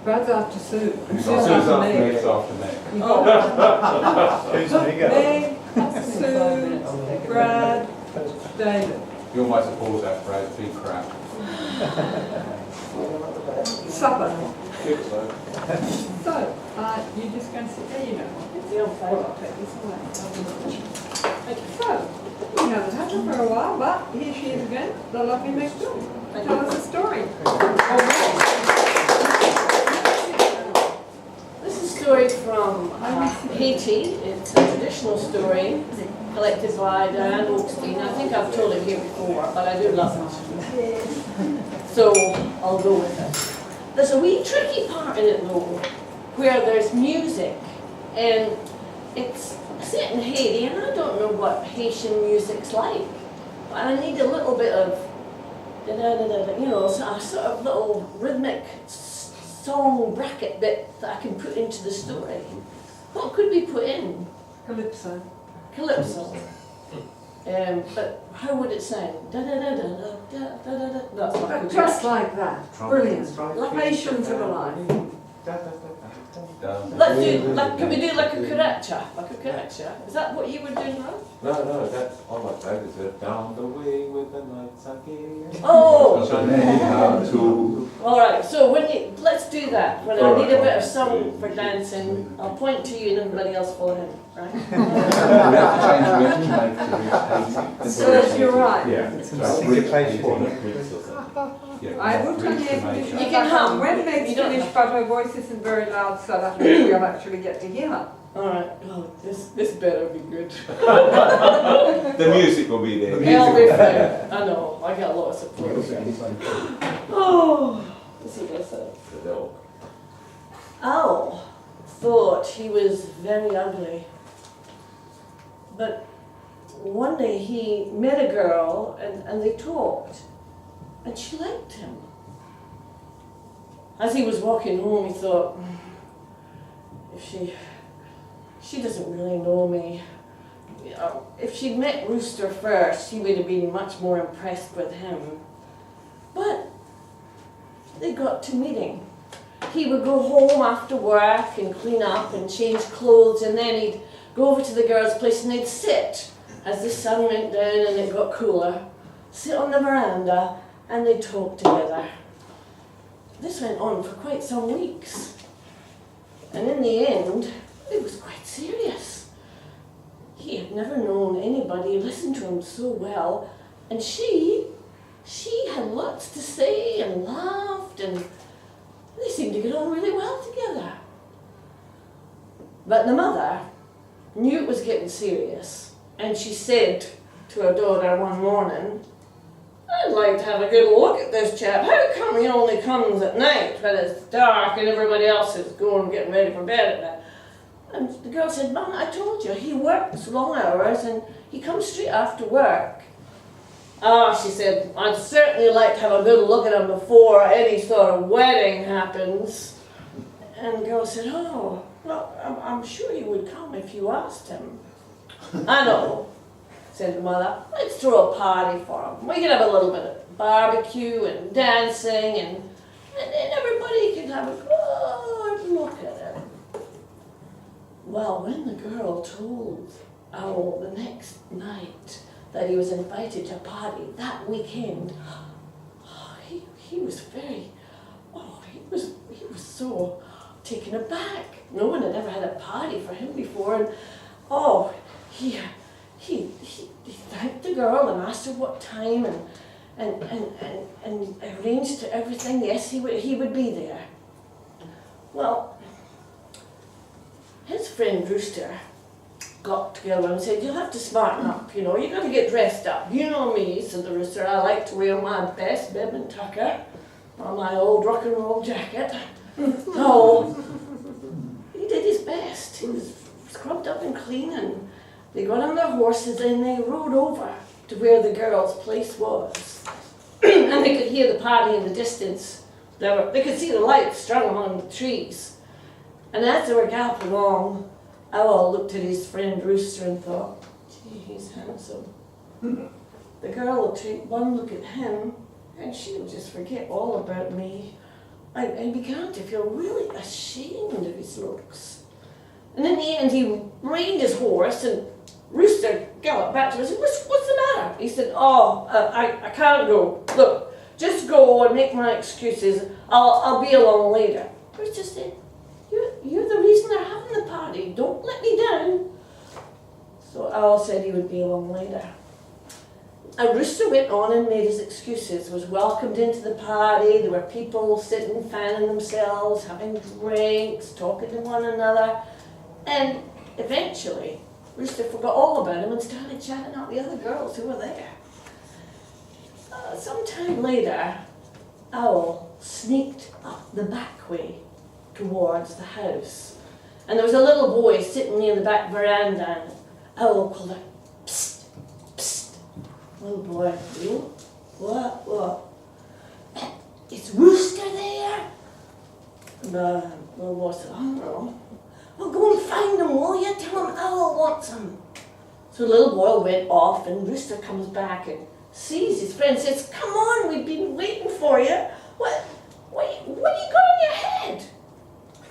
Brad's after Sue. Sue's after me. Meg's after me. Who's Meg? Meg, Sue, Brad, David. You almost applause that, Brad. Big crap. Supper. Good, so. So, you're just going to sit there, you know. It's the old favourite. So, we haven't had her for a while, but here she is again, the lovely Meg. Tell us a story. This is a story from Haiti. It's a traditional story collected by Diane Oakstein. I think I've told it here before, but I do love it. So I'll go with it. There's a wee tricky part in it though, where there's music, and it's set in Haiti, and I don't know what Haitian music's like, but I need a little bit of, you know, a sort of little rhythmic song bracket bit that I can put into the story. What could we put in? Calypso. Calypso. But how would it sound? Da da da da da da da da. That's what could Just be. like that. Brilliant. Patience of a life. Let's do, like, can we do like a curacha? Like a curacha? Is that what you would do now? No, that's all my favourites. Down the way with the lights again. Oh! To Alright, so when you, let's do that. When I need a bit of Alright. song for dancing, I'll point to you and everybody else follow him, right? we have to change rhythm make to reach 80. Serves you right. Yeah. I will turn the air conditioner You can back on hum. when Meg's You don't finished, but her voice isn't very loud, so that means we'll actually get to hear her. Alright, oh, this better be good. The music will be there. It'll be fair. I know, I got a lot of support. Oh, let's see what I said. Owl thought he was very ugly. But one day he met a girl and they talked. And she liked him. As he was walking home, he thought, if she doesn't really know me. You know, if she'd met Rooster first, she would have been much more impressed with him. But they got to meeting. He would go home after work and clean up and change clothes, and then he'd go over to the girl's place and they'd sit as the sun went down and it got cooler, sit on the veranda and they'd talk together. This went on for quite some weeks. And in the end, it was quite serious. He had never known anybody listen to him so well, and she had lots to say and laughed, and they seemed to get on really well together. But the mother knew it was getting serious, and she said to her daughter one morning, I'd like to have a good look at this chap. How come he only comes at night when it's dark and everybody else is going getting ready for bed at night? And the girl said, Mum, I told you, he works long hours and he comes straight after work. Ah, she said, I'd certainly like to have a good look at him before any sort of wedding happens. And the girl said, oh, well, I'm sure he would come if you asked him. I know, said the mother. Let's throw a party for him. We can have a little bit of barbecue and dancing, and everybody can have a good look at him. Well, when the girl told Owl the next night that he was invited to a party that weekend, he was very, he was so taken aback. No one had ever had a party for him before, and he thanked the girl and asked her what time and arranged everything. Yes, he would be there. Well, his friend Rooster got together and said, you'll have to smarten up, you know, you've got to get dressed up. You know me, said the Rooster, I like to wear my best bib and tucker on my old rock and roll jacket. So he did his best. He was scrubbed up and clean, and they got on their horses and they rode over to where the girl's place was. And they could hear the party in the distance. They could see the lights strung among the trees. And as they were galloping along, Owl looked at his friend Rooster and thought, gee, he's handsome. The girl will take one look at him and she'll just forget all about me. I began to feel really ashamed of his looks. And in the end, he reined his horse, and Rooster galloped back to us and said, what's the matter? He said, I can't go. Look, just go and make my excuses. I'll be along later. Rooster said, you're the reason they're having the party. Don't let me down. So Owl said he would be along later. And Rooster went on and made his excuses, was welcomed into the party. There were people sitting, fanning themselves, having drinks, talking to one another. And eventually, Rooster forgot all about him and started chatting up the other girls who were there. Sometime later, Owl sneaked up the back way towards the house. And there was a little boy sitting near the back veranda, and Owl called out, psst, psst. Little boy, you? What? Is Rooster there? And the little boy said, I don't know. Well, go and find him, will you? Tell him Owl wants him. So the little boy went off, and Rooster comes back and sees his friend, says, come on, we've been waiting for you. What do you got on your head?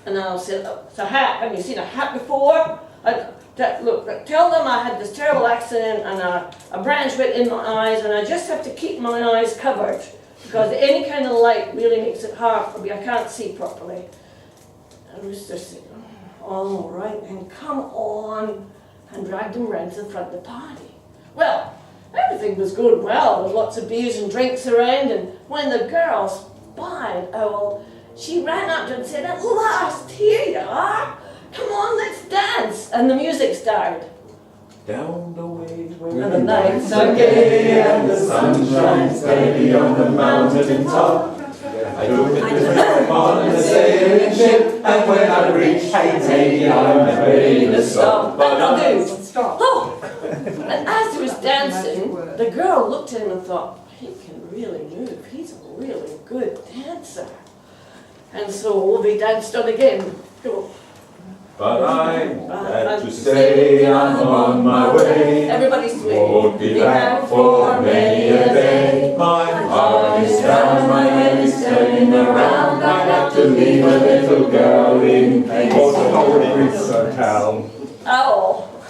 And Owl said, oh, it's a hat. Have you seen a hat before? Look, tell them I had this terrible accident and a branch went in my eyes, and I just have to keep my eyes covered because any kind of light really makes it hard for me. I can't see properly. And Rooster said, all right, then come on, and dragged him round to the front of the party. Well, everything was going well. There was lots of beers and drinks around, and when the girls spied Owl, she ran up to him and said, at last, here you are. Come on, let's dance. And the music started. Down the way where And the nights are gay and the sun shines steady on the mountain top. I do it on the sailing ship, and when I reach Haiti, I'm ready to stop. But I'll do. Stop. Oh! And as he was dancing, the girl looked at him and thought, he can really move. He's a really good dancer. And so they danced on again. Go. But I'm glad to say I'm on my way. Everybody swing. Won't be back for many a day. My heart is down, my head is turning around. I got to leave a little girl in pain. Owl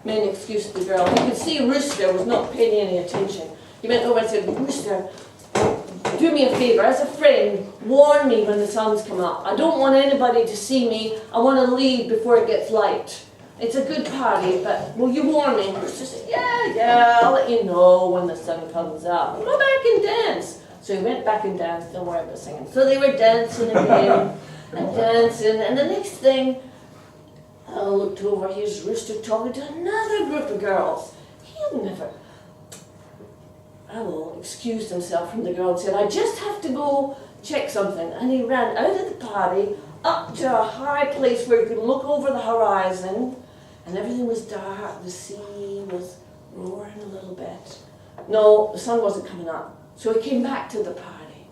made an excuse to the girl. You could see Rooster was not paying any attention. He went over and said, Rooster, do me a favour, as a friend, warn me when the sun's come up. I don't want anybody to see me. I want to leave before it gets light. It's a good party, but will you warn me? And Rooster said, yeah, I'll let you know when the sun comes up. Go back and dance. So he went back and danced, don't worry about singing. So they were dancing again, and dancing, and the next thing, I looked over, here's Rooster talking to another group of girls. He had never... Owl excused himself from the girl and said, I just have to go check something. And he ran out of the party, up to a high place where he could look over the horizon, and everything was dark, the sea was roaring a little bit. No, the sun wasn't coming up. So he came back to the party.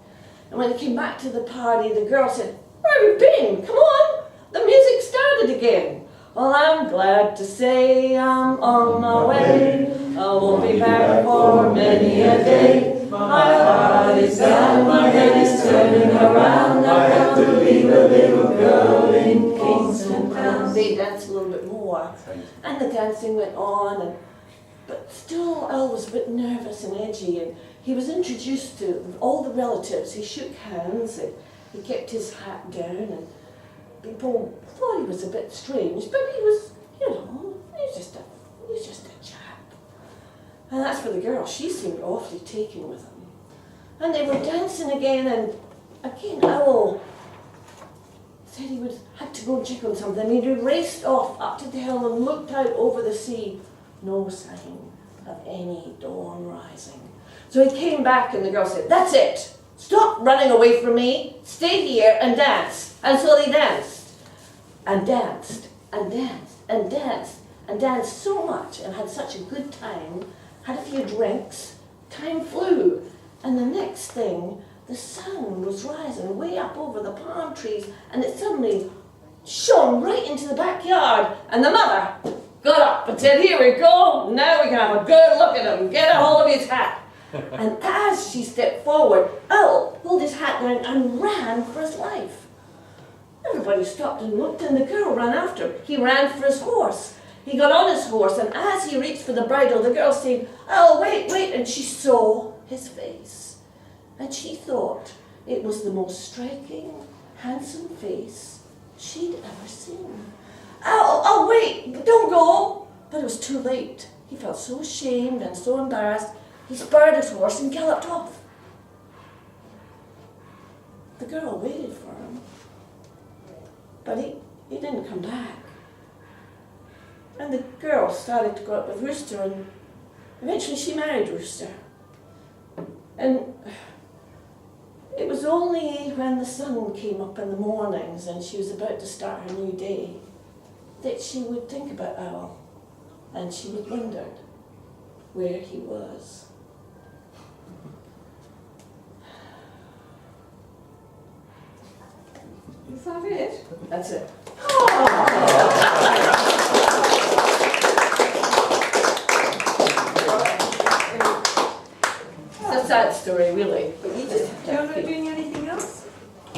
And when he came back to the party, the girl said, where have you been? Come on, the music started again. Well, I'm glad to say I'm on my way. I won't be back for many a day. My heart is down, my head is turning around. I have to leave a little girl in Kingston Town. They danced a little bit more, and the dancing went on, but still Owl was a bit nervous and edgy, and he was introduced to all the relatives. He shook hands, and he kept his hat down, and people thought he was a bit strange, but he was, he was just a chap. And that's for the girl. She seemed awfully taken with him. And they were dancing again, and again Owl said he had to go and check on something. He raced off up to the hill and looked out over the sea. No sign of any dawn rising. So he came back, and the girl said, that's it. Stop running away from me. Stay here and dance. And so they danced. And danced. And danced. And danced. And danced so much and had such a good time. Had a few drinks. Time flew. And the next thing, the sun was rising way up over the palm trees, and it suddenly shone right into the backyard. And the mother got up and said, here we go. Now we can have a good look at him. Get a hold of his hat. And as she stepped forward, Owl pulled his hat down and ran for his life. Everybody stopped and looked, and the girl ran after him. He ran for his horse. He got on his horse, and as he reached for the bridle, the girl said, "Oh, wait, wait," and she saw his face. And she thought it was the most striking, handsome face she'd ever seen. Oh, wait, don't go." But it was too late. He felt so ashamed and so embarrassed, he spurred his horse and galloped off. The girl waited for him, but he didn't come back. And the girl started to go out with Rooster, and eventually she married Rooster. And it was only when the sun came up in the mornings and she was about to start her new day that she would think about Owl, and she would wonder where he was. Is that it? That's it. It's a sad story, really. But you're not doing anything